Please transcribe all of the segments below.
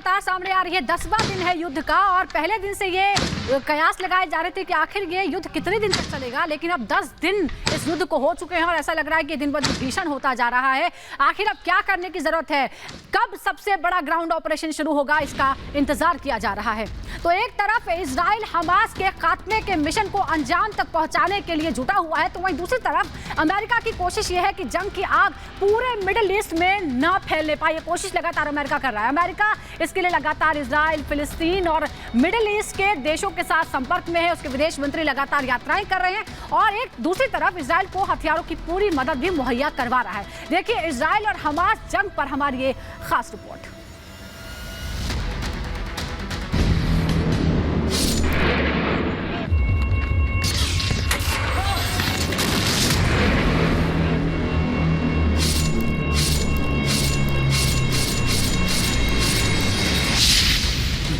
लगातार सामने आ रही है। 10वां दिन है युद्ध का और पहले दिन से ये कयास लगाए जा रहे थे कि आखिर ये युद्ध कितने दिन तक चलेगा, लेकिन अब 10 दिन इस युद्ध को हो चुके हैं और ऐसा लग रहा है कि दिन ब दिन भीषण होता जा रहा है। आखिर अब क्या करने की जरूरत है, कब सबसे बड़ा ग्राउंड ऑपरेशन शुरू होगा, इसका इंतजार किया जा रहा है। तो एक तरफ इजराइल हमास के खात्मे के मिशन को अंजाम तक पहुंचाने के लिए जुटा हुआ है, तो वहीं दूसरी तरफ अमेरिका की कोशिश यह है कि जंग की आग पूरे मिडिल ईस्ट में न फैलने पाए। ये कोशिश लगातार अमेरिका कर रहा है। अमेरिका इसके लिए लगातार इजराइल, फिलिस्तीन और मिडिल ईस्ट के देशों के साथ संपर्क में है। उसके विदेश मंत्री लगातार यात्राएं कर रहे हैं और एक दूसरी तरफ इजराइल को हथियारों की पूरी मदद भी मुहैया करवा रहा है। देखिए इजराइल और हमास जंग पर हमारी ये खास रिपोर्ट।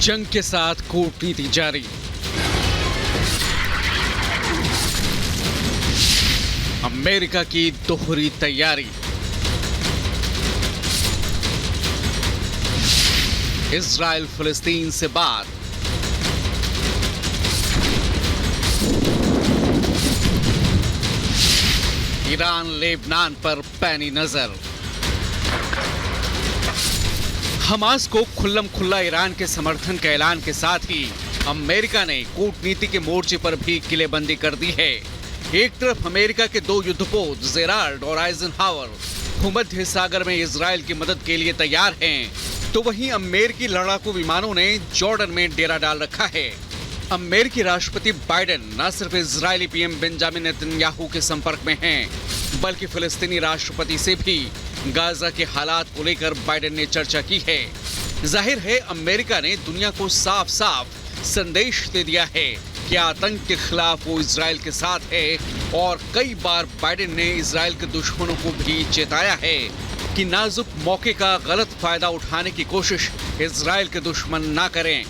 जंग के साथ कूटनीति जारी। अमेरिका की दोहरी तैयारी। इजराइल फिलिस्तीन से बात। ईरान लेबनान पर पैनी नजर। हमास को खुल्लम खुल्ला ईरान के समर्थन के ऐलान के साथ ही अमेरिका ने कूटनीति के मोर्चे पर भी किलेबंदी कर दी है। एक तरफ अमेरिका के दो युद्धपोत जेराल्ड और आइजनहावर भूमध्य सागर में इजराइल की मदद के लिए तैयार हैं, तो वहीं अमेरिकी लड़ाकू विमानों ने जॉर्डन में डेरा डाल रखा है। अमेरिकी राष्ट्रपति बाइडेन न सिर्फ इजरायली पीएम बेंजामिन नेतन्याहू के संपर्क में हैं, बल्कि फिलिस्तीनी राष्ट्रपति से भी गाजा के हालात को लेकर बाइडेन ने चर्चा की है। जाहिर है अमेरिका ने दुनिया को साफ साफ संदेश दे दिया है कि आतंक के खिलाफ वो इजराइल के साथ है और कई बार बाइडेन ने इजराइल के दुश्मनों को भी चेताया है कि नाजुक मौके का गलत फायदा उठाने की कोशिश इजराइल के दुश्मन ना करें।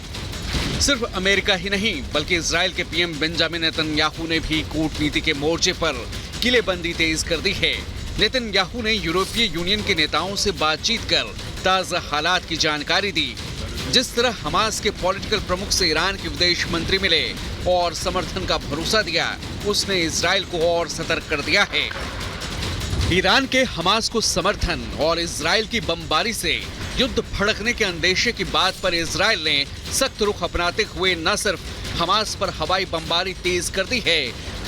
सिर्फ अमेरिका ही नहीं बल्कि इजराइल के पीएम बेंजामिन नेतन्याहू ने भी कूटनीति के मोर्चे पर किलेबंदी तेज कर दी है। नेतन्याहू ने यूरोपीय यूनियन के नेताओं से बातचीत कर ताजा हालात की जानकारी दी। जिस तरह हमास के पॉलिटिकल प्रमुख से ईरान के विदेश मंत्री मिले और समर्थन का भरोसा दिया, उसने इजराइल को और सतर्क कर दिया है। ईरान के हमास को समर्थन और इजराइल की बमबारी से युद्ध भड़कने के अंदेशे की बात पर इजराइल ने सख्त रुख अपनाते हुए न सिर्फ हमास पर हवाई बमबारी तेज कर दी है,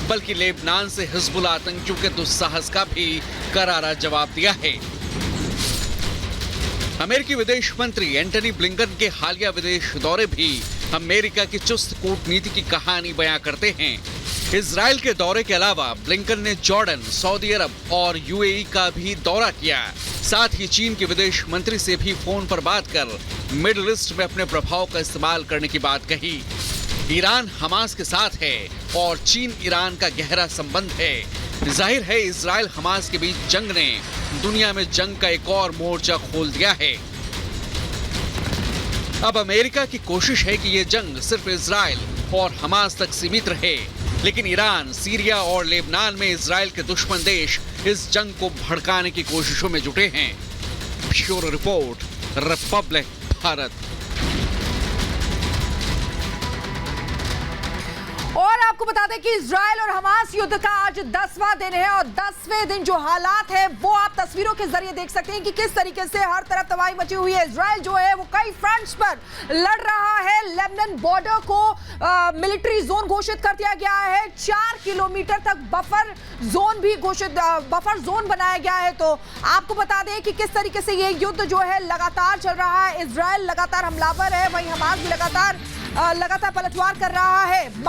बल्कि लेबनान से हिजबुल आतंकियों के दुस्साहस का भी करारा जवाब दिया है। अमेरिकी विदेश मंत्री एंटनी ब्लिंकन के हालिया विदेश दौरे भी अमेरिका की चुस्त कूटनीति की कहानी बयां करते हैं। इजराइल के दौरे के अलावा ब्लिंकन ने जॉर्डन, सऊदी अरब और यूएई का भी दौरा किया। साथ ही चीन के विदेश मंत्री से भी फोन पर बात कर मिडिल ईस्ट में अपने प्रभाव का इस्तेमाल करने की बात कही। ईरान हमास के साथ है और चीन ईरान का गहरा संबंध है। जाहिर है इजराइल हमास के बीच जंग ने दुनिया में जंग का एक और मोर्चा खोल दिया है। अब अमेरिका की कोशिश है कि ये जंग सिर्फ इजराइल और हमास तक सीमित रहे, लेकिन ईरान, सीरिया और लेबनान में इजराइल के दुश्मन देश इस जंग को भड़काने की कोशिशों में जुटे हैं। Bureau report, Republic Bharat. और आपको बता दें कि इजराइल और हमास युद्ध का आज 10वां दिन है और 10वें दिन जो हालात है वो आप तस्वीरों के जरिए देख सकते हैं कि किस तरीके से हर तरफ तबाही मची हुई है। इजराइल जो है वो कई फ्रंट्स पर लड़ रहा है। लेबनान बॉर्डर को मिलिट्री जोन घोषित कर दिया गया है। 4 किलोमीटर तक बफर जोन बनाया गया है। तो आपको बता दें कि किस तरीके से ये युद्ध जो है लगातार चल रहा है। इजराइल लगातार हमलावर है, वहीं हमास भी लगातार पलटवार कर रहा है।